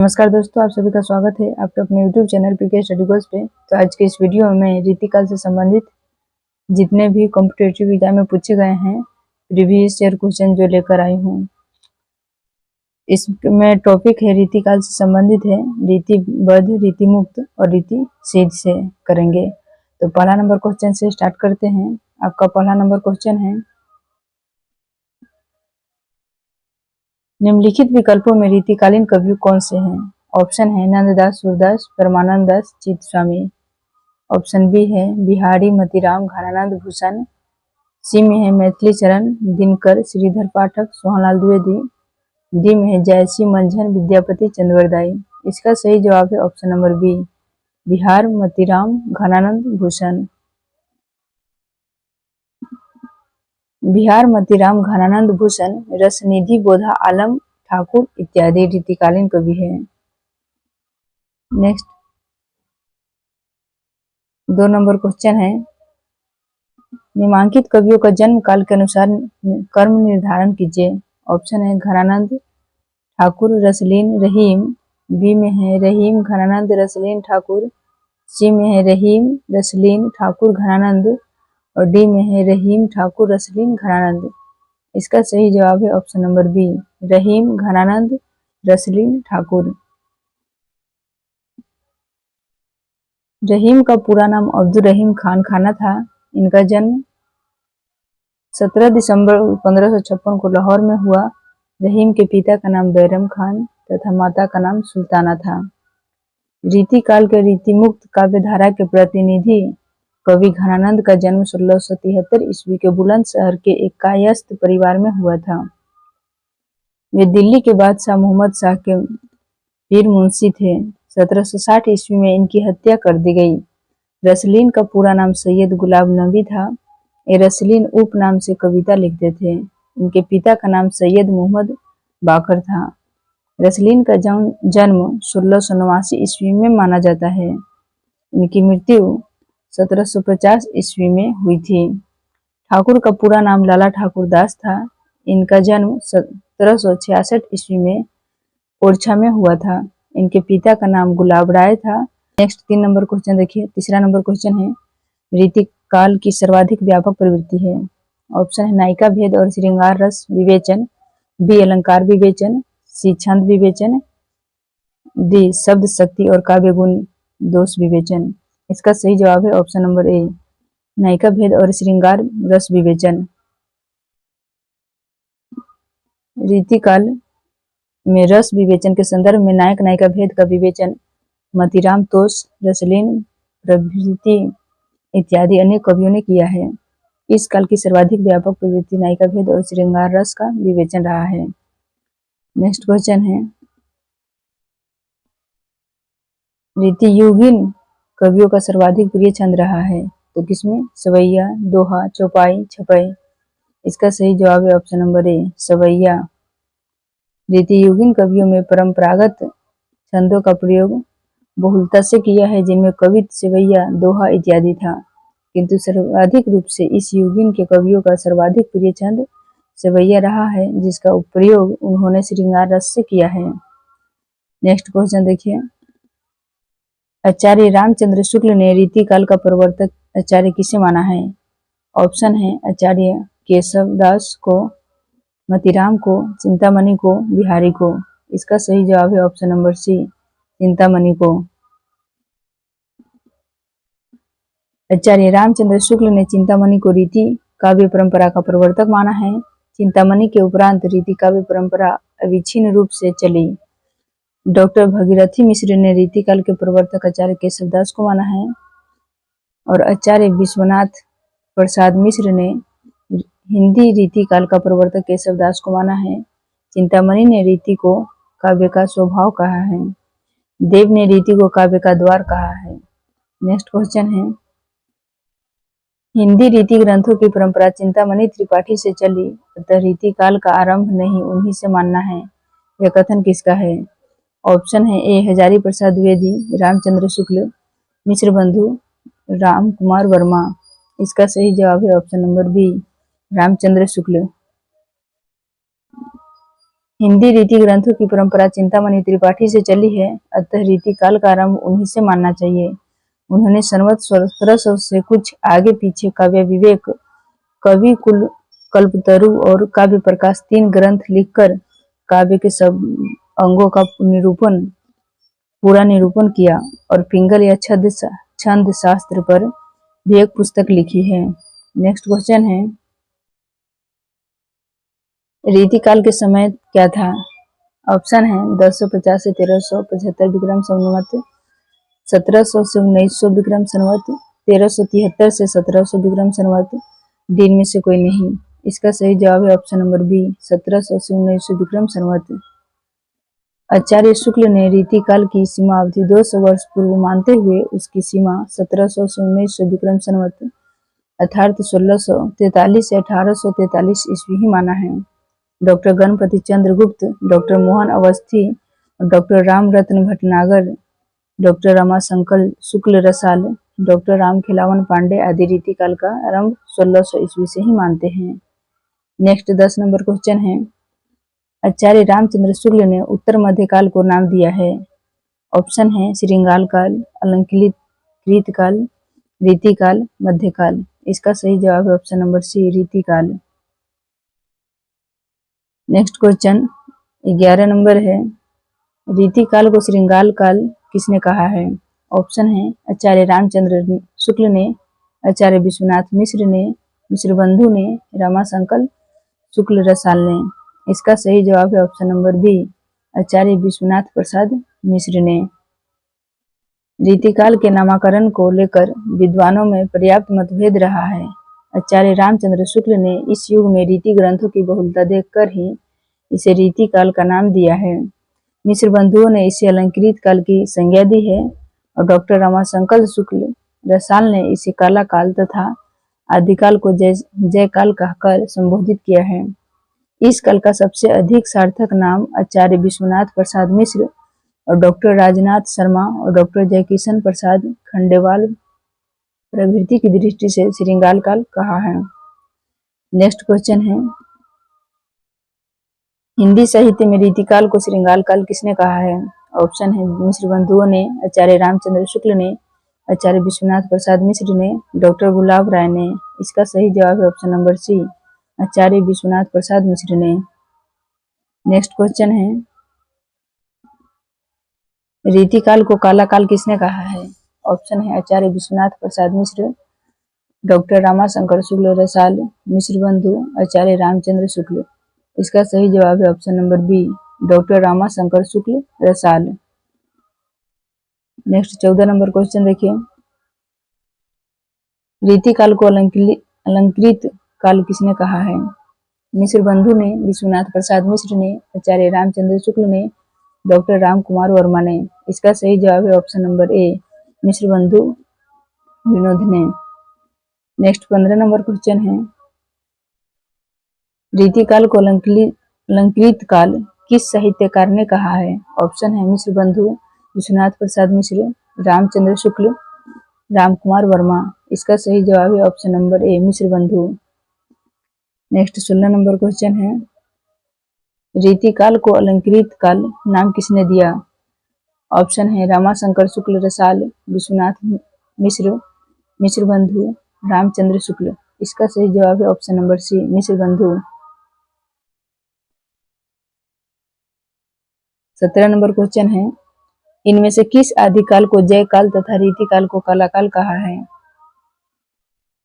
नमस्कार दोस्तों, आप सभी का स्वागत है आपके अपने YouTube channel P K study goes पे। तो आज के इस वीडियो में मैं रीतिकाल से संबंधित जितने भी कॉम्पिटेटिव एग्जाम में पूछे गए हैं प्रीवियस ईयर क्वेश्चन जो लेकर आई हूँ। इसमें टॉपिक है रीतिकाल से संबंधित है, रीतिबद्ध, रीतिमुक्त और रीतिसिद्ध से करेंगे। तो पहला नंबर क्वेश्चन से स्टार्ट करते हैं। आपका पहला नंबर क्वेश्चन है, निम्नलिखित विकल्पों में रीतिकालीन कवि कौन से हैं? ऑप्शन है नंददास, सूरदास, परमानंद दास, चित्तस्वामी। ऑप्शन बी है बिहारी, मतीराम, घनानंद, भूषण। सी में है मैथिली चरण, दिनकर, श्रीधर पाठक, सोहनलाल द्विवेदी। डी में है जयसी, मंझन, विद्यापति, चंद्रवरदाई। इसका सही जवाब है option number B, Bihar, Matiram, Ghananand, Bhushan. Bihar, Matiram, Ghananand, Bhushan, Rasnidhi, Bodha, Alam, Thakur इत्यादि रीतिकालीन कवि है। नेक्स्ट 2 नंबर क्वेश्चन है, निम्नलिखित कवियों का जन्म काल के अनुसार कर्म निर्धारण कीजिए। ऑप्शन है घनानंद, ठाकुर, रसलीन, रहीम। बी में है रहीम, घनानंद, रसलीन, ठाकुर। सी में है रहीम, रसलीन, ठाकुर, घनानंद। और डी में है रहीम, ठाकुर, रसलीन, घनानंद। इसका सही जवाब है ऑप्शन नंबर बी, रहीम, घनानंद, रसलीन, ठाकुर। रहीम का पूरा नाम अब्दुल रहीम खान खाना था। इनका जन्म 17 दिसंबर 1556 को लाहौर में हुआ। रहीम के पिता का नाम बैरम खान तथा माता का नाम सुल्ताना था। रीतिकाल के रीतिमुक्त काव्यधारा के प्रतिनिधि कवि घनानंद का जन्म 1673 ईस्वी के बुलंदशहर के एक कायस्थ परिवार में हुआ था। वे दिल्ली के बादशाह मोहम्मद शाह के पीर मुंशी थे। 1760 ईस्वी में इनकी हत्या कर दी गई। रसलीन का पूरा नाम सैयद गुलाब नबी था। ये रसलीन उपनाम से कविता लिखते थे। इनके पिता का नाम सैयद मोहम्मद बाकर था। रसलीन का जन्म 1689 ईस्वी में माना जाता है। इनकी मृत्यु 1750 ईस्वी में हुई थी। ठाकुर का पूरा नाम लाला ठाकुर दास था। इनका जन्म 1766 ईस्वी में ओरछा में हुआ था। इनके पिता का नाम गुलाब राय था। नेक्स्ट 3 नंबर क्वेश्चन देखिए। तीसरा नंबर क्वेश्चन है, रीतिकाल की सर्वाधिक व्यापक प्रवृत्ति है। ऑप्शन है नायिका भेद और श्रृंगार रस विवेचन। बी अलंकार विवेचन। सी छंद विवेचन। डी शब्द शक्ति और काव्य गुण दोष विवेचन। इसका सही जवाब है ऑप्शन नंबर ए, नायिका भेद और श्रृंगार रस विवेचन। रीतिकाल में रस विवेचन के संदर्भ में नायक नायिका भेद का विवेचन मतीराम, तोष, रसलीन प्रभृति इत्यादि अन्य कवियों ने किया है। इस काल की सर्वाधिक व्यापक प्रवृत्ति नायिका भेद और श्रृंगार रस का विवेचन रहा है। नेक्स्ट क्वेश्चन है, रीतियुगीन कवियों का सर्वाधिक प्रिय छंद रहा है तो किसमें? सवैया, दोहा, चौपाई, छपाई। इसका सही जवाब है ऑप्शन नंबर ए, सवैया। रीतियुगीन कवियों में परंपरागत छंदों का प्रयोग बहुलता से किया है, जिनमें कवित, सवैया, दोहा इत्यादि था। किंतु सर्वाधिक रूप से इस युगीन के कवियों का सर्वाधिक प्रिय छंद सवैया रहा है, जिसका प्रयोग उन्होंने श्रृंगार रस से किया है। नेक्स्ट क्वेश्चन देखिए, आचार्य रामचंद्र शुक्ल ने रीतिकाल का प्रवर्तक आचार्य किसे माना है? ऑप्शन है आचार्य केशवदास को, मतीराम को, चिंतामणि को, बिहारी को। इसका सही जवाब है ऑप्शन नंबर सी, चिंतामणि को। आचार्य रामचंद्र शुक्ल ने चिंतामणि को रीति काव्य परंपरा का प्रवर्तक माना है। चिंतामणि के उपरांत रीति काव्य परंपरा अविच्छिन्न रूप से चली। डॉक्टर भगीरथी मिश्र ने रीतिकाल के प्रवर्तक आचार्य केशवदास को माना है और आचार्य विश्वनाथ प्रसाद मिश्र ने हिंदी रीतिकाल का प्रवर्तक केशवदास को माना है। चिंतामणि ने रीति को काव्य का स्वभाव कहा है। देव ने रीति को काव्य का द्वार कहा है। नेक्स्ट क्वेश्चन है, हिंदी रीति ग्रंथों की परंपरा चिंतामणि त्रिपाठी से चली, अतः रीतिकाल का आरंभ नहीं उन्हीं से मानना है। यह कथन किसका है? ऑप्शन है ए हजारी प्रसाद द्विवेदी, रामचंद्र शुक्ल, मिश्र बंधु, राम कुमार वर्मा। इसका सही जवाब है option number B, Ramchandra Shukla. Hindi रीति ग्रंथों की परंपरा चिंतामणि त्रिपाठी से चली है, अतः रीति काल का आरंभ उन्हीं से मानना चाहिए। उन्होंने संवत 1700 से कुछ आगे पीछे काव्य विवेक, कवि कुल, कल्पतरु और काव्य प्रकाश 3 ग्रंथ लिखकर काव्य के सब अंगों का पूरा निरूपण किया और पिंगल या छंद शास्त्र पर भी एक पुस्तक लिखी है। नेक्स्ट क्वेश्चन है, रीति काल के समय क्या था? ऑप्शन है 1050 से 1375 विक्रम संवत, 1700 से 1900 विक्रम संवत, 1373 से 1700 विक्रम संवत, दिन में से कोई नहीं। इसका सही जवाब है ऑप्शन नंबर बी, 1700 से 1900 विक्रम संवत। आचार्य शुक्ल ने रीति काल की सीमा अवधि 200 वर्ष पूर्व मानते हुए उसकी सीमा 1700 से 1900 विक्रम संवत अर्थात 1643 से 1843 ईस्वी ही माना है। डॉक्टर गणपति चंद्र गुप्त, डॉक्टर मोहन अवस्थी, डॉक्टर राम रत्न भटनागर, डॉक्टर रमाशंकर शुक्ल रसाल, डॉक्टर राम खिलावन पांडे आदि रीति काल का आरंभ 1600 ईस्वी से ही मानते हैं। नेक्स्ट 10 नंबर क्वेश्चन है, आचार्य रामचंद्र शुक्ल ने उत्तर मध्यकाल को नाम दिया है। ऑप्शन है श्रृंगाल काल, अलंकृत काल, रीति काल, मध्यकाल। इसका सही जवाब है ऑप्शन नंबर सी, रीति काल। नेक्स्ट क्वेश्चन 11 नंबर है, रीति काल को श्रृंगाल काल किसने कहा है? ऑप्शन है आचार्य रामचंद्र शुक्ल ने, आचार्य विश्वनाथ मिश्र ने, मिश्र बंधु ने, रमाशंकर शुक्ल रसाल ने। इसका सही जवाब है ऑप्शन नंबर बी, आचार्य विश्वनाथ प्रसाद मिश्र ने। रीतिकाल के नामकरण को लेकर विद्वानों में पर्याप्त मतभेद रहा है। आचार्य रामचंद्र शुक्ल ने इस युग में रीति ग्रंथों की बहुलता देखकर ही इसे रीति काल का नाम दिया है। मिश्र बंधुओं ने इसे अलंकृत काल की संज्ञा दी है और डॉक्टर रमाशंकर शुक्ल रसाल ने इसे काला काल तथा आदिकाल को जय काल कहकर संबोधित किया है। इस काल का सबसे अधिक सार्थक नाम आचार्य विश्वनाथ प्रसाद मिश्र और डॉक्टर राजनाथ शर्मा और डॉक्टर जयकिशन प्रसाद खंडेवाल प्रभृति की दृष्टि से श्रृंगाल काल कहा है। नेक्स्ट क्वेश्चन है, हिंदी साहित्य में रीतिकाल को श्रृंगाल काल किसने कहा है? ऑप्शन है मिश्र बंधुओं ने, आचार्य रामचंद्र शुक्ल ने, आचार्य विश्वनाथ प्रसाद मिश्र ने, डॉक्टर गुलाब राय ने। इसका सही जवाब है ऑप्शन नंबर सी, आचार्य विश्वनाथ प्रसाद मिश्र ने। नेक्स्ट क्वेश्चन है, रीतिकाल को काला काल किसने कहा है? ऑप्शन है आचार्य विश्वनाथ प्रसाद मिश्र, डॉक्टर रामाशंकर शुक्ल रसाल, मिश्र बंधु, आचार्य रामचंद्र शुक्ल। इसका सही जवाब है option number B, doctor Ramashankar Shukla Rasal. Next 14 number question देखिए, रीतिकाल को अलंकृत काल किसने कहा है? मिश्र बंधु ने, विश्वनाथ प्रसाद मिश्र ने, आचार्य रामचंद्र शुक्ल ने, डॉक्टर राम कुमार वर्मा ने। इसका सही जवाब है ऑप्शन नंबर ए, मिश्र बंधु विनोद ने। नेक्स्ट 15 नंबर क्वेश्चन है, रीतिकाल को अलंकृत काल किस साहित्यकार ने कहा है? ऑप्शन है मिश्र बंधु, विश्वनाथ प्रसाद मिश्र, रामचंद्र शुक्ल, राम कुमार वर्मा। इसका सही जवाब है ऑप्शन नंबर ए, मिश्र बंधु। नेक्स्ट 16 नंबर क्वेश्चन है, रीतिकाल को अलंकृत काल नाम किसने दिया? ऑप्शन है रामाशंकर शुक्ल रसाल, विश्वनाथ मिश्र, मिश्र बंधु, रामचंद्र शुक्ल। इसका सही जवाब है ऑप्शन नंबर सी, मिश्र बंधु। 17 नंबर क्वेश्चन है, इनमें से किस आदिकाल को जय काल तथा रीतिकाल को काला काल कहा है?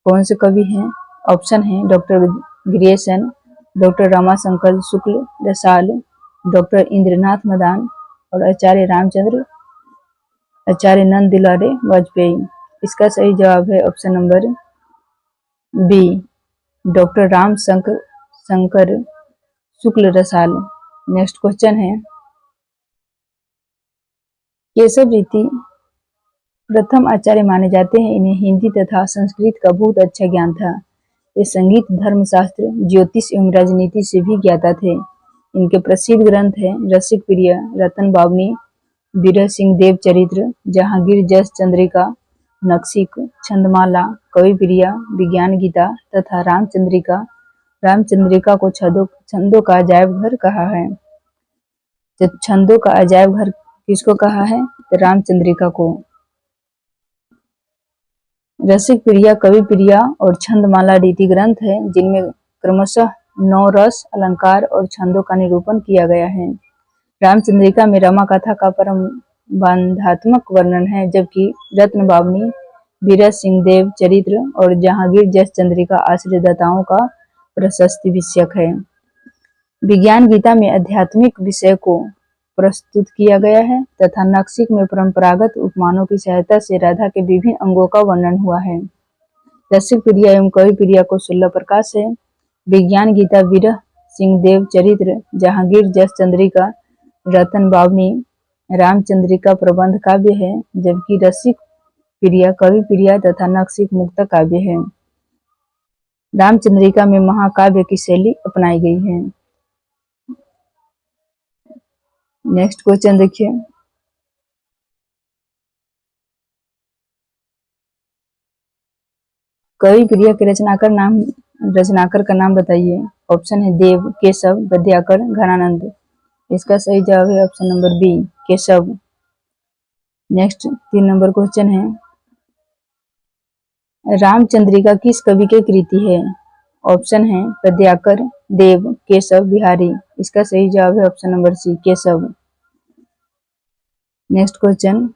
कौन से कवि हैं? ऑप्शन है डॉक्टर ग्रियर्सन, डॉक्टर रमाशंकर शुक्ल रसाल, डॉक्टर इंद्रनाथ मदान और आचार्य रामचंद्र, आचार्य नंद दुलारे वाजपेयी। इसका सही जवाब है option number B, doctor Ram Shankar Shukla Rasal. Next question है, केशव रीति प्रथम आचार्य माने जाते हैं। इन्हें हिंदी तथा संस्कृत का बहुत अच्छा ज्ञान था। ये संगीत, धर्मशास्त्र, ज्योतिष एवं राजनीति से भी ज्ञाता थे। इनके प्रसिद्ध ग्रंथ हैं रसिक प्रिय, रतन बावनी, बीरह सिंह देव चरित्र, जहांगीर जस चंद्रिका, नक्शिक, छंदमाला, कवि प्रिया, विज्ञान गीता तथा रामचंद्रिका। रामचंद्रिका को छंदों का अजायब घर कहा है। जब छंदों का अजायब घर किसको कहा है? तो रामचंद्रिका को। रसिक प्रिया, कवि प्रिया और छंदमाला रीति ग्रंथ है जिनमें क्रमशः 9 रस, अलंकार और छंदों का निरूपण किया गया है। रामचंद्रिका में रमा कथा का परमबंधात्मक वर्णन है, जबकि रत्न बावनी, बीरज सिंह देव चरित्र और जहांगीर जस चंद्रिका आश्रयदाताओं का प्रशस्ति विषयक है। विज्ञान गीता में आध्यात्मिक विषय को प्रस्तुत किया गया है तथा नक्शिक में परंपरागत उपमानों की सहायता से राधा के विभिन्न अंगों का वर्णन हुआ है। रसिक प्रिया एवं कवि प्रिया को 16 प्रकाश है। विज्ञान गीता, बीरज सिंह देव चरित्र, जहांगीर जस चंद्रिका, रतन बावनी, रामचंद्रिका प्रबंध काव्य है, जबकि रसिक प्रिया, कवि प्रिया तथा नक्शिक मुक्त काव्य है। रामचंद्रिका में महाकाव्य की शैली अपनाई गई है। नेक्स्ट क्वेश्चन देखिए, कवि प्रिया के रचनाकर का नाम बताइए। ऑप्शन है देव, केशव, विद्याकर, घनानंद। इसका सही जवाब है option number B, Keshav. Next 3 number question है, रामचंद्रिका किस कवि की कृति है? ऑप्शन है विद्याकर, देव, केशव, बिहारी। इसका सही जवाब है option number C, Keshav. Next question,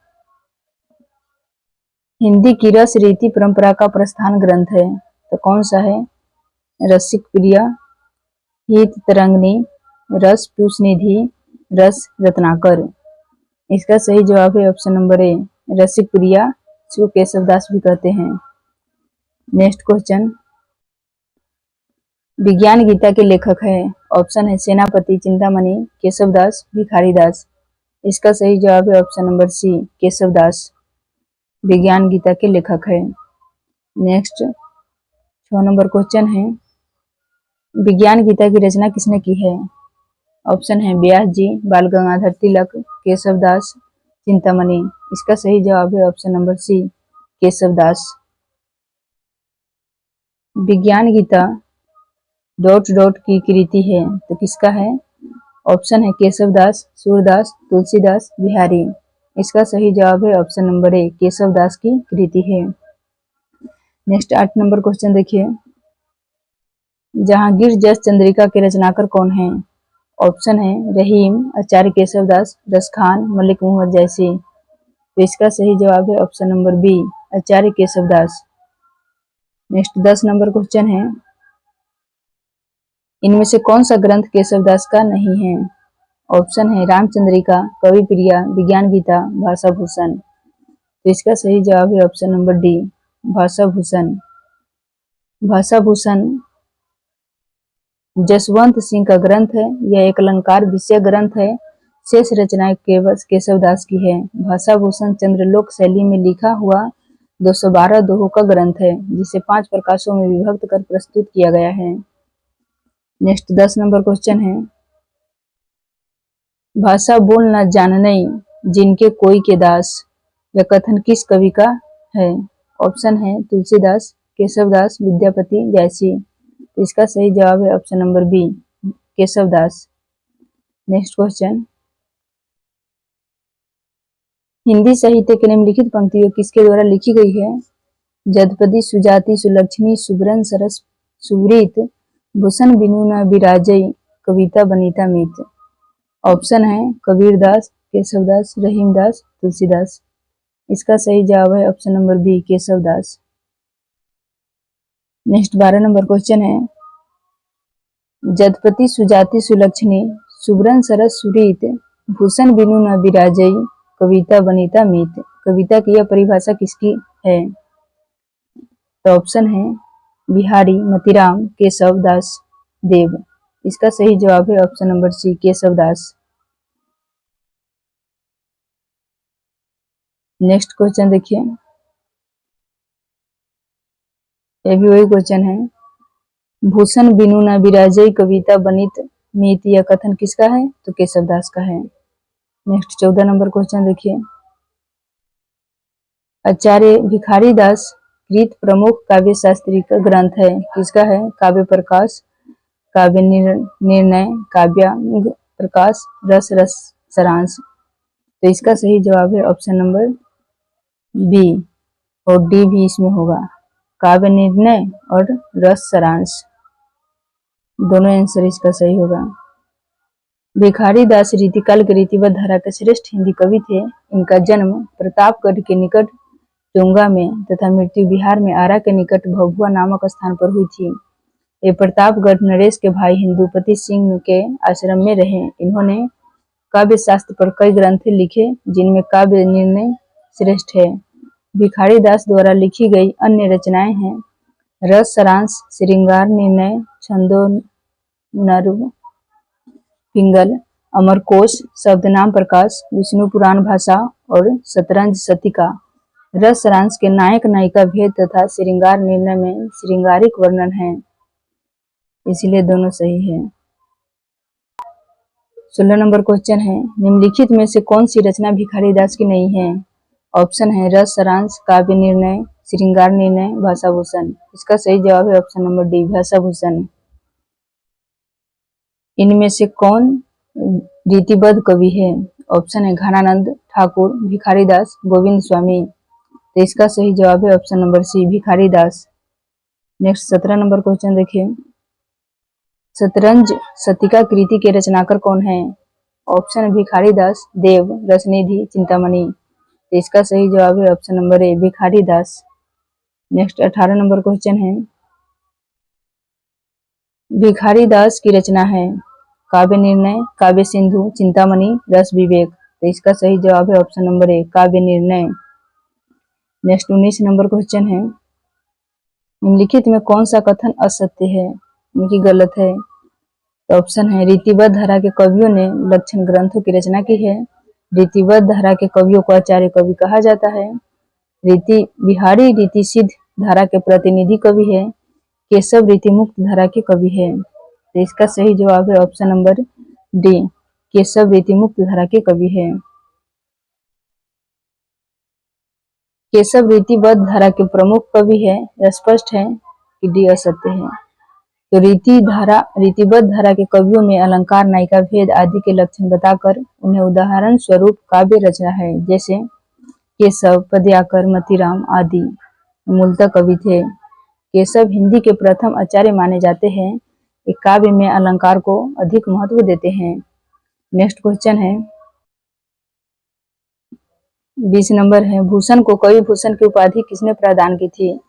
Hindi की रस रीति परंपरा का प्रस्थान ग्रंथ है तो कौन सा है? रसिक प्रिया, हित तरंगिणी, रस पूषनिधि, रस रत्नाकर। इसका सही जवाब है ऑप्शन नंबर ए, रसिक प्रिया, जिसको केशवदास भी कहते हैं। नेक्स्ट क्वेश्चन, विज्ञान गीता के लेखक है। ऑप्शन है सेनापति, चिंतामणि, केशवदास, भिखारीदास। इसका सही जवाब है ऑप्शन नंबर सी, केशवदास विज्ञान गीता के लेखक है। नेक्स्ट 6 नंबर क्वेश्चन है, विज्ञान गीता की रचना किसने की है? ऑप्शन है व्यास जी, बाल गंगाधर तिलक, केशवदास, चिंतामणि। इसका सही जवाब है ऑप्शन नंबर सी, केशवदास। विज्ञान गीता ... की कृति है तो किसका है? ऑप्शन है केशवदास, सूरदास, तुलसीदास, बिहारी। इसका सही जवाब है ऑप्शन नंबर ए, केशवदास की कृति है। नेक्स्ट 8 नंबर क्वेश्चन देखिए, जहांगीर जस चंद्रिका के रचनाकर कौन है? ऑप्शन है रहीम, आचार्य केशवदास, रसखान, मलिक मोहम्मद जैसी। तो इसका सही जवाब है ऑप्शन नंबर बी, आचार्य केशवदास। नेक्स्ट 10 नंबर क्वेश्चन है, इनमें से कौन सा ग्रंथ केशवदास का नहीं है? ऑप्शन है रामचंद्रिका, कवि प्रिया, विज्ञान गीता, भाषा भूषण। तो इसका सही जवाब है ऑप्शन नंबर डी, भाषा भूषण। भाषा भूषण जसवंत सिंह का ग्रंथ है। यह एक अलंकार विषय ग्रंथ है। शेष रचनाएं केवल केशवदास की है। भाषा भूषण चंद्रलोक शैली में लिखा हुआ 212 दोहों का ग्रंथ है, जिसे 5 प्रकाशों में विभक्त कर प्रस्तुत किया गया है। नेक्स्ट 10 नंबर क्वेश्चन है, भाषा बोल न जानने जिनके कोई के दास, यह कथन किस कवि का है? ऑप्शन है तुलसीदास, केशवदास, विद्यापति, जैसी। इसका सही जवाब है option number B, Keshavdas. Next question, Hindi साहित्य के निम्नलिखित पंक्तियों किसके द्वारा लिखी गई है? जदपदी सुजाति सुलक्षणी सुब्रन सरस सुवृत भूषण बिनु न विराजई कविता बनीता मीत। ऑप्शन है कबीरदास, केशवदास, रहीमदास, तुलसीदास। इसका सही जवाब है option number B, Keshavdas. Next 12 number question है, जदपति सुजाति सुलक्षणी सुब्रन सरस सुरीत भूषण बिनु न विराजई कविता बनीता मीत। कविता की यह परिभाषा किसकी है? तो ऑप्शन है बिहारी, मतीराम, केशव दास, देव। इसका सही जवाब है option number C, Keshavdas. Next question देखिए, ये भी वही क्वेश्चन है, भूषण बिनु न विराजई कविता बनित मीत, यह कथन किसका है? तो केशवदास का है। नेक्स्ट 14 नंबर क्वेश्चन देखिए, आचार्य भिखारीदास कृत प्रमुख काव्य शास्त्री का ग्रंथ है, किसका है? काव्य प्रकाश, काव्य निर्णय, काव्यांग प्रकाश, रस, रस सारांश। तो इसका सही जवाब है ऑप्शन नंबर बी, और डी भी इसमें होगा, काव्य निर्णय और रस सारांश, दोनों आंसर इसका सही होगा। भिखारी दास रीतिकाल के रीतिबद्ध धारा के श्रेष्ठ हिंदी कवि थे। इनका जन्म प्रतापगढ़ के निकट टोंगा में तथा मृत्यु बिहार में आरा के निकट भभुआ नामक स्थान पर हुई थी। ये प्रतापगढ़ नरेश के भाई हिंदुपति सिंह के आश्रम में रहे। इन्होंने काव्य शास्त्र पर कई ग्रंथ लिखे, जिनमें काव्य निर्णय श्रेष्ठ है। भिखारी दास द्वारा लिखी गई अन्य रचनाएं हैं रस सारांश, श्रृंगार निर्णय, छंदोनर्व, पिंगल, अमरकोश, शब्दनाम प्रकाश, विष्णु पुराण भाषा और शतरंज शतिका। रस सारांश के नायक नायिका भेद तथा श्रृंगार निर्णय में श्रृंगारिक वर्णन है, इसलिए दोनों सही है। 16 नंबर क्वेश्चन है, निम्नलिखित में से कौन सी रचना भिखारी दास की नहीं है? ऑप्शन है रस सारांश, काव्य निर्णय, श्रृंगार निर्णय, भाषाभूषण। इसका सही जवाब है ऑप्शन नंबर डी, भाषाभूषण। इनमें से कौन रीतिबद्ध कवि है? ऑप्शन है घनानंद ठाकुर, भिखारी दास, गोविंद स्वामी। तो इसका सही जवाब है ऑप्शन नंबर सी, भिखारी दास। नेक्स्ट 17 नंबर क्वेश्चन देखिए, शतरंज शतिका कृति के रचनाकार कौन है? ऑप्शन है भिखारी दास, देव, रसनिधि, चिंतामणि। तो इसका सही जवाब है ऑप्शन नंबर ए, भिखारी दास। नेक्स्ट 18 नंबर क्वेश्चन है, भिखारी दास की रचना है काव्य निर्णय, काव्य सिंधु, चिंतामणि, रस विवेक। तो इसका सही जवाब है ऑप्शन नंबर ए, काव्य निर्णय। नेक्स्ट 19 नंबर क्वेश्चन है, निम्नलिखित में कौन सा कथन असत्य है, इनकी गलत है? तो ऑप्शन है रीतिबद्ध धारा के कवियों ने लक्षण ग्रंथों की रचना की है। रीतिबद्ध धारा के कवियों को आचार्य कवि कहा जाता है। बिहारी रीति सिद्ध धारा के प्रतिनिधि कवि है। केशव रीति मुक्त धारा के कवि है। तो इसका सही जवाब है ऑप्शन नंबर डी, केशव रीति मुक्त धारा के कवि है। केशव रीतिबद्ध धारा के प्रमुख कवि है, यह स्पष्ट है कि डी असत्य है। तो रीतिबद्ध धारा के कवियों में अलंकार, नायिका भेद आदि के लक्षण बताकर उन्हें उदाहरण स्वरूप काव्य रचना है। जैसे केशव, पद्याकर, मतीराम आदि मूलतः कवि थे। केशव हिंदी के प्रथम आचार्य माने जाते हैं। एक काव्य में अलंकार को अधिक महत्व देते हैं। नेक्स्ट क्वेश्चन है 20 नंबर है, भूषण को कवि भूषण की उपाधि किसने प्रदान की थी?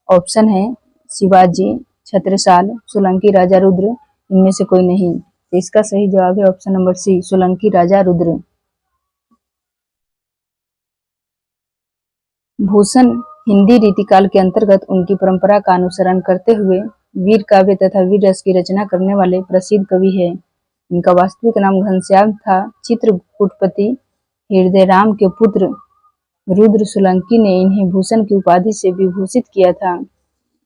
ऑप्शन है शिवाजी, छत्रसाल, सोलंकी, राजा रुद्र। इनमें से कोई नहीं। तो इसका सही जवाब है ऑप्शन नंबर सी, सोलंकी राजा रुद्र। भूषण हिंदी रीतिकाल के अंतर्गत उनकी परंपरा का अनुसरण करते हुए वीर काव्य तथा वीर रस की रचना करने वाले प्रसिद्ध कवि है। इनका वास्तविक नाम घनश्याम था। चित्रकूटपति हृदयराम के पुत्र रुद्र सोलंकी ने इन्हें भूषण की उपाधि से विभूषित किया था।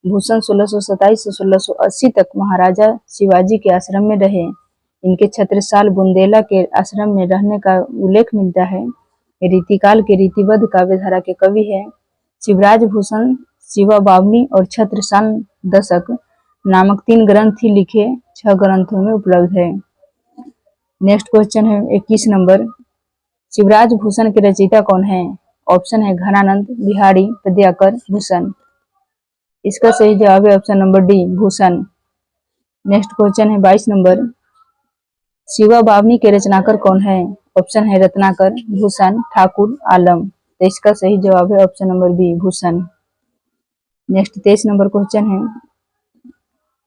भूषण 1627 से 1680 तक महाराजा शिवाजी के आश्रम में रहे। इनके छत्रसाल बुंदेला के आश्रम में रहने का उल्लेख मिलता है। रीतिकाल के रीतिबद्ध काव्य धारा के कवि है। शिवराज भूषण शिवा बावनी और छत्रसाल दशक नामक 3 ग्रंथ ही लिखे 6 ग्रंथों में उपलब्ध है। नेक्स्ट क्वेश्चन है 21 नंबर, शिवराज भूषण के रचयिता कौन है? ऑप्शन है घनानंद, बिहारी, पद्याकर, भूषण। इसका सही जवाब है option number D, Bhushan. Next question है 22 नंबर, शिवा बावनी के रचनाकार कौन है? ऑप्शन है रत्नाकर, भूषण, ठाकुर, आलम। तो इसका सही जवाब है option number B, Bhushan. Next 23 number question है,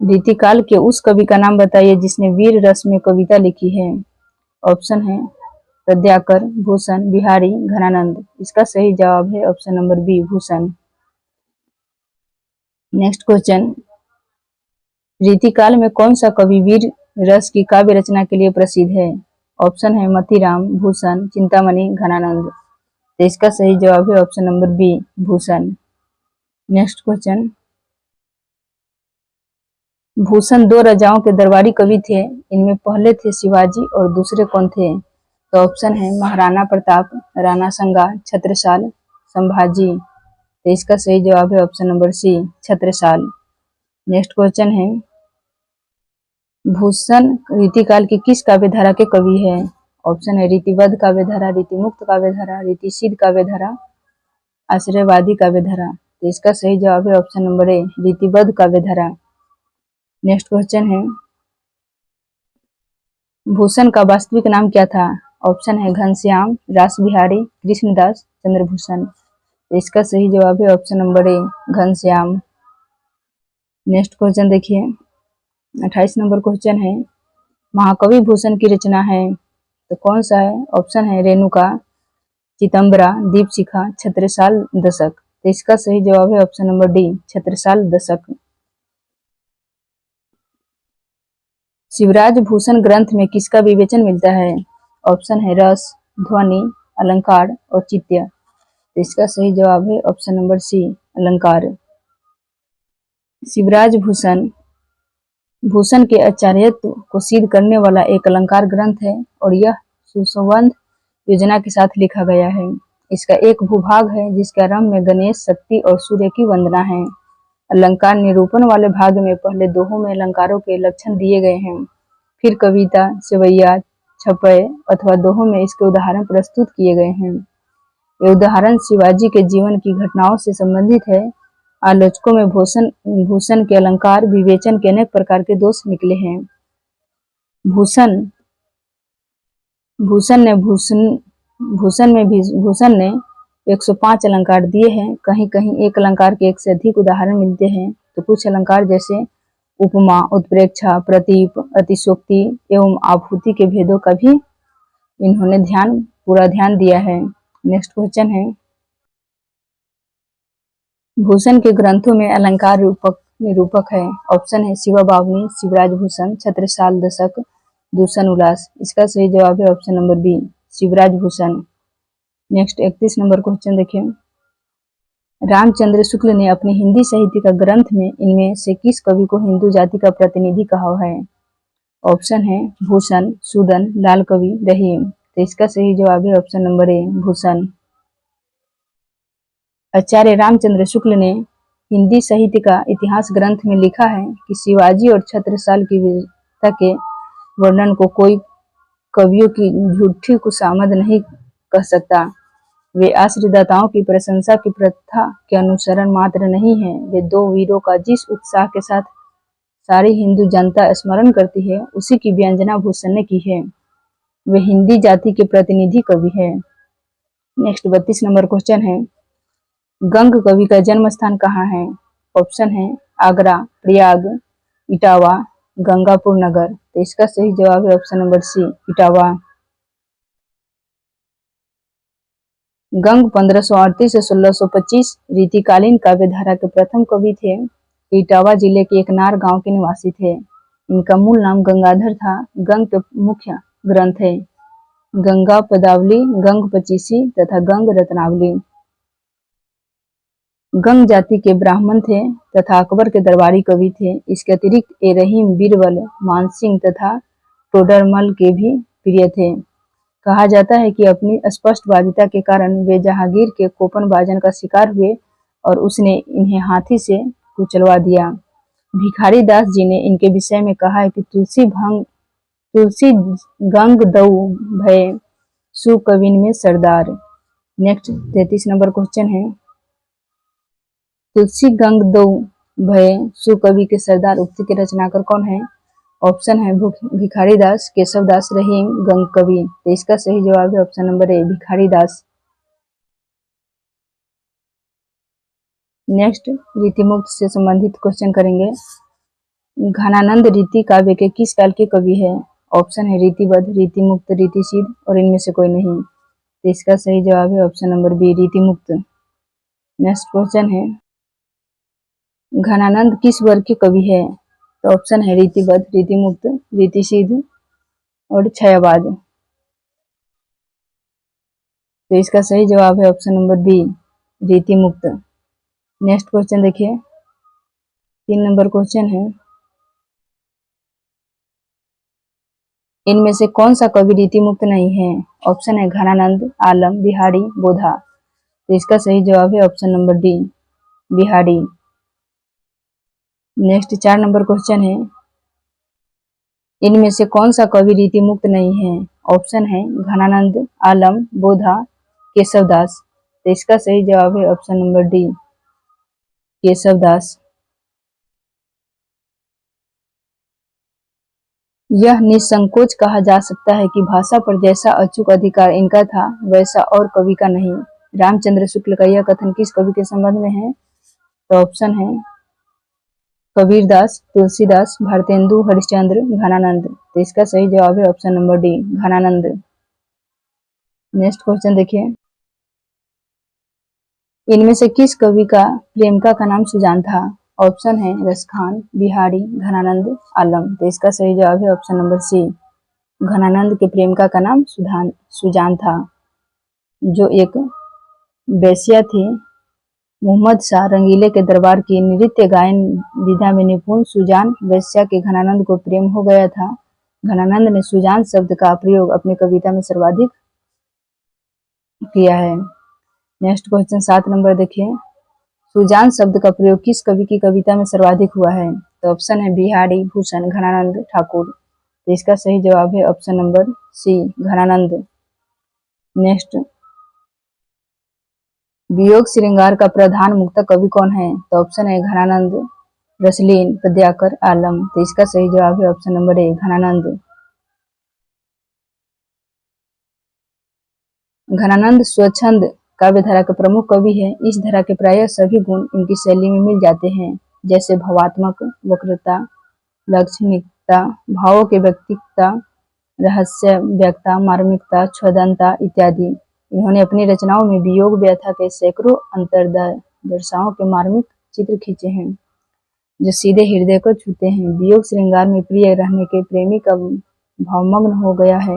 रीतिकाल के उस कवि का नाम बताइए जिसने वीर रस में कविता लिखी है। ऑप्शन है पद्याकर, भूषण, बिहारी, घनानंद। इसका सही जवाब है option number B, Bhushan. Next question, रीतिकाल में कौन सा कवि वीर रस की काव्य रचना के लिए प्रसिद्ध है? ऑप्शन है मतीराम, भूषण, चिंतामणि, घनानंद। तो इसका सही जवाब है option number B, Bhushan. Next question, Bhushan 2 राजाओं के दरबारी कवि थे। इनमें पहले थे शिवाजी और दूसरे कौन थे? तो ऑप्शन है महाराणा प्रताप, राणा संगा, छत्रसाल, संभाजी। तो इसका सही जवाब है option number C, Chhatrasal. Next question है, भूषण रीतिकाल की किस काव्य धारा के कवि है? ऑप्शन है रीतिबद्ध काव्य धारा, रीतिमुक्त काव्य धारा, रीतिसिद्ध काव्य धारा, आश्रयवादी काव्य धारा। तो इसका सही जवाब है ऑप्शन नंबर ए, रीतिबद्ध काव्य धारा। नेक्स्ट क्वेश्चन है, भूषण का वास्तविक नाम क्या था? ऑप्शन है घनश्याम, रासबिहारी, कृष्णदास, चंद्रभूषण। तो इसका सही जवाब है ऑप्शन नंबर ए, घनश्याम। नेक्स्ट क्वेश्चन देखिए, 28 नंबर क्वेश्चन है, महाकवि भूषण की रचना है तो कौन सा है? ऑप्शन है रेणुका, चितंबरा, दीपशिखा, छत्रसाल दशक। तो इसका सही जवाब है ऑप्शन नंबर डी, छत्रसाल दशक। शिवराज भूषण ग्रंथ में किसका विवेचन मिलता है? ऑप्शन है रस, ध्वनि, अलंकार, औचित्य। तो इसका सही जवाब है ऑप्शन नंबर सी, अलंकार। शिवराज भूषण के आचार्यत्व को सिद्ध करने वाला एक अलंकार ग्रंथ है और यह सुसंबद्ध योजना के साथ लिखा गया है। इसका एक भूभाग है जिसके आरंभ में गणेश, शक्ति और सूर्य की वंदना है। अलंकार निरूपण वाले भाग में पहले दोहों में अलंकारों के लक्षण दिए गए हैं, फिर कविता, सेवैया, छपय अथवा दोहों में इसके उदाहरण प्रस्तुत किए गए हैं। ये उदाहरण शिवाजी के जीवन की घटनाओं से संबंधित है। आलोचकों में भूषण के अलंकार विवेचन के अनेक प्रकार के दोष निकले हैं। भूषण ने 105 अलंकार दिए हैं। कहीं कहीं एक अलंकार के एक से अधिक उदाहरण मिलते हैं, तो कुछ अलंकार जैसे उपमा, उत्प्रेक्षा, प्रतीप, अतिशोक्ति एवं आभूति के भेदों का भी इन्होंने पूरा ध्यान दिया है। नेक्स्ट क्वेश्चन है, भूषण के ग्रंथों में अलंकार निरूपक है। ऑप्शन है शिवा बावनी, शिवराज भूषण, छत्रसाल दशक, दूषण उल्लास। इसका सही जवाब है option number B, Shivraj Bhushan. Next 31 number question देखिए, रामचंद्र शुक्ल ने अपने हिंदी साहित्य का ग्रंथ में इनमें से किस कवि को हिंदू जाति का प्रतिनिधि कहा है? ऑप्शन है भूषण, सूदन, लाल कवि, रहीम। तो इसका सही जवाब है ऑप्शन नंबर ए, भूषण। आचार्य रामचंद्र शुक्ल ने हिंदी साहित्य का इतिहास ग्रंथ में लिखा है कि शिवाजी और छत्रसाल की वीरता के वर्णन को कोई कवियों की झूठी कुशामद नहीं कह सकता। वे आश्रयदाताओं की प्रशंसा की प्रथा के अनुसरण मात्र नहीं है, वे दो वीरों का जिस उत्साह के साथ सारी हिंदू जनता स्मरण करती है, उसी की व्यंजना भूषण ने की है। वे हिंदी जाति के प्रतिनिधि कवि है। नेक्स्ट 32 नंबर क्वेश्चन है, गंग कवि का जन्म स्थान कहाँ है? ऑप्शन है आगरा, प्रयाग, इटावा, गंगापुर नगर। तो इसका सही जवाब है ऑप्शन नंबर सी, इटावा। गंग 1538 से 1625 रीतिकालीन काव्य धारा के प्रथम कवि थे। इटावा जिले के एक नार गांव के निवासी थे। इनका मूल नाम गंगाधर था। गंग के मुख्य ग्रंथ है गंगा पदावली, गंग पचीसी तथा गंग रत्नावली। गंग जाति के ब्राह्मण थे तथा अकबर के दरबारी कवि थे। इसके अतिरिक्त ए रहीम, बीरबल, मानसिंह तथा टोडरमल के भी प्रिय थे। कहा जाता है कि अपनी स्पष्टवादिता के कारण वे जहांगीर के कोपन बाजन का शिकार हुए और उसने इन्हें हाथी से कुचलवा दिया। भिखारी दास जी ने इनके विषय में कहा है कि तुलसी गंग दऊ भय सुकविन में सरदार। नेक्स्ट 33 नंबर क्वेश्चन है, तुलसी गंग दो भय सुकवि के सरदार उक्ति के रचनाकार कौन है? ऑप्शन है भिखारी दास, केशव दास, रहीम, गंग कवि। तो इसका सही जवाब है ऑप्शन नंबर ए, भिखारी दास। नेक्स्ट रीतिमुक्त से संबंधित क्वेश्चन करेंगे। घनानंद रीति काव्य के किस काल के कवि है? ऑप्शन है रीतिबद्ध, रीतिमुक्त, रीतिसिद्ध और इनमें से कोई नहीं। तो इसका सही जवाब है ऑप्शन नंबर बी, रीतिमुक्त। नेक्स्ट क्वेश्चन है, घनानंद किस वर्ग के कवि है? तो ऑप्शन है रीतिबद्ध, रीतिमुक्त, रीतिसिद्ध और छायावाद। तो इसका सही जवाब है ऑप्शन नंबर बी, रीतिमुक्त। नेक्स्ट क्वेश्चन देखिए, 3 नंबर क्वेश्चन है, इनमें से कौन सा कवि रीतिमुक्त नहीं है? ऑप्शन है घनानंद, आलम, बिहारी, बोधा। तो इसका सही जवाब है option number D, Bihari. Next 4 number question है, इनमें से कौन सा कवि रीति मुक्त नहीं है? ऑप्शन है घनानंद, आलम, बोधा, केशवदास। तो इसका सही जवाब है ऑप्शन नंबर डी, केशवदास। यह निसंकोच कहा जा सकता है कि भाषा पर जैसा अचूक अधिकार इनका था वैसा और कवि का नहीं। रामचंद्र शुक्ल का यह कथन किस कवि के संबंध में है? तो ऑप्शन है कबीरदास, तुलसीदास, भारतेंदु हरिश्चंद्र, घनानंद। तो इसका सही जवाब है option number D, Ghananand. Next question देखिए, इनमें से किस कवि का प्रेमिका का नाम सुजान था? ऑप्शन है रसखान, बिहारी, घनानंद, आलम। तो इसका सही जवाब है ऑप्शन नंबर सी, घनानंद के प्रेमिका का नाम सुजान था, जो एक वेश्या थी। मोहम्मद शाह रंगीले के दरबार की नृत्य गायन विधा में निपुण सुजान वेश्या के घनानंद को प्रेम हो गया था। घनानंद ने सुजान शब्द का प्रयोग अपनी कविता में सर्वाधिक किया है। नेक्स्ट क्वेश्चन 7 नंबर देखिए, सुजान शब्द का प्रयोग किस कवि की कविता में सर्वाधिक हुआ है? तो ऑप्शन है बिहारी, भूषण, घनानंद, ठाकुर। तो इसका सही जवाब है option number C, Ghananand. Next, वियोग श्रृंगार का प्रधान मुक्तक कवि कौन है? तो ऑप्शन है घनानंद, रसलीन, पद्याकर, आलम। तो इसका सही जवाब है option number A, Ghananand. Ghananand स्वच्छंद काव्य धारा के प्रमुख कवि है। इस धारा के प्रायः सभी गुण इनकी शैली में मिल जाते हैं, जैसे भावात्मक, वक्रता, लाक्षणिकता, भावों की व्यक्तिकता, रहस्य व्यक्ता, मार्मिकता, छदनता इत्यादि। इन्होंने अपनी रचनाओं में वियोग व्यथा के सैकड़ों अंतर्दशाओं के मार्मिक चित्र खींचे हैं, जो सीधे हृदय को छूते हैं। वियोग श्रृंगार में प्रिय रहने के प्रेमी का भावमग्न हो गया है,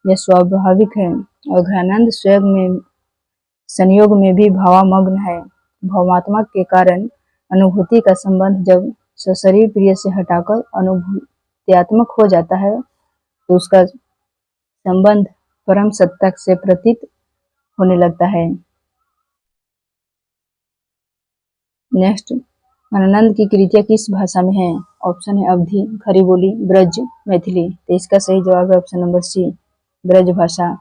यह स्वाभाविक है। और घनानंद स्वयं में संयोग में भी भावामग्न है। भावात्मक के कारण अनुभूति का संबंध जब सशरीर प्रिय से हटाकर अनुभूत्यात्मक हो जाता है तो उसका संबंध परम सत्ता से प्रतीत होने लगता है। नेक्स्ट, घनानंद की कृतियां किस भाषा में हैं? ऑप्शन है अवधी, खड़ी बोली, ब्रज, मैथिली। तो इसका सही जवाब है ऑप्शन नंबर सी, ब्रज भाषा।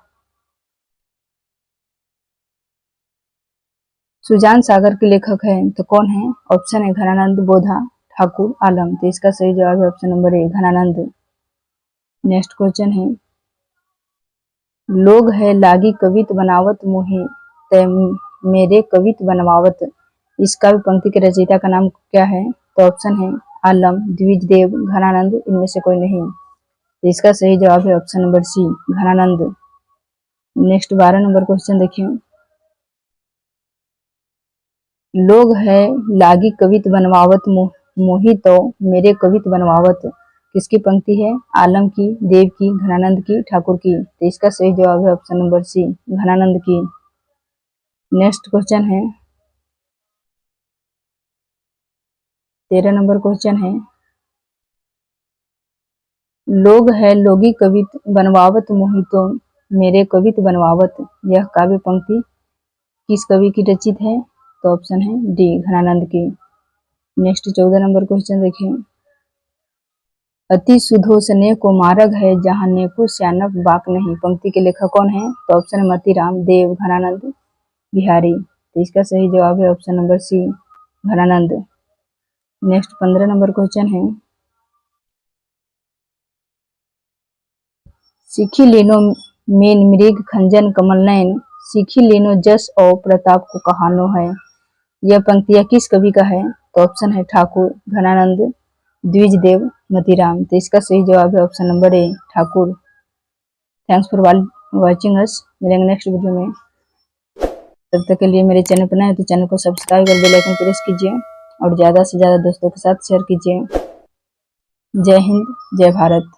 सुजान सागर के लेखक हैं तो कौन है? ऑप्शन है घनानंद, बोधा, ठाकुर, आलम। तो इसका सही जवाब है option number A, Ghananand. Next question है, लोग है लागी कवित बनावत मोहि तै मेरे कवित बनवावत। इस काव्य पंक्ति के रचयिता का नाम क्या है? तो ऑप्शन है आलम, द्विजदेव, घनानंद, इनमें से कोई नहीं। तो इसका सही जवाब है option number C, Ghananand. Next 12 number question देखिए, लोग है लागी कवित बनवावत मोहि तो मेरे कवित बनवावत। किसकी पंक्ति है? आलम की, देव की, घनानंद की, ठाकुर की। तो इसका सही जवाब है ऑप्शन नंबर सी, घनानंद की। नेक्स्ट क्वेश्चन है 13 नंबर क्वेश्चन है, लोग है लोगी कवित बनवावत मोहि तो मेरे कवित बनवावत। यह काव्य पंक्ति किस कवि की रचित है? तो ऑप्शन है डी, घनानंद की। नेक्स्ट 14 नंबर क्वेश्चन देखिए, अति सुधोषने को मार्ग है जहाँ नेको श्यानक बाक नहीं। पंक्ति के लेखक कौन है? तो ऑप्शन है मतीराम, देव, घनानंद, बिहारी। तो इसका सही जवाब है option number C, Ghananand. Next 15 number question है, सीखी लेनो मेन मृग खंजन कमल नयन, सीखी लेनो जस और प्रताप को कहानो है। यह पंक्तियां किस कवि का है? तो ऑप्शन है ठाकुर, घनानंद, द्विजदेव, मतीराम। तो इसका सही जवाब है option number A, Thakur. Thanks for watching us. मिलेंगे नेक्स्ट वीडियो में, तब तक के लिए मेरे चैनल पर नए हैं तो चैनल को सब्सक्राइब कर बेल आइकन प्रेस कीजिए और ज़्यादा से ज़्यादा दोस्तों के साथ शेयर कीजिए। जय हिंद, जय भारत।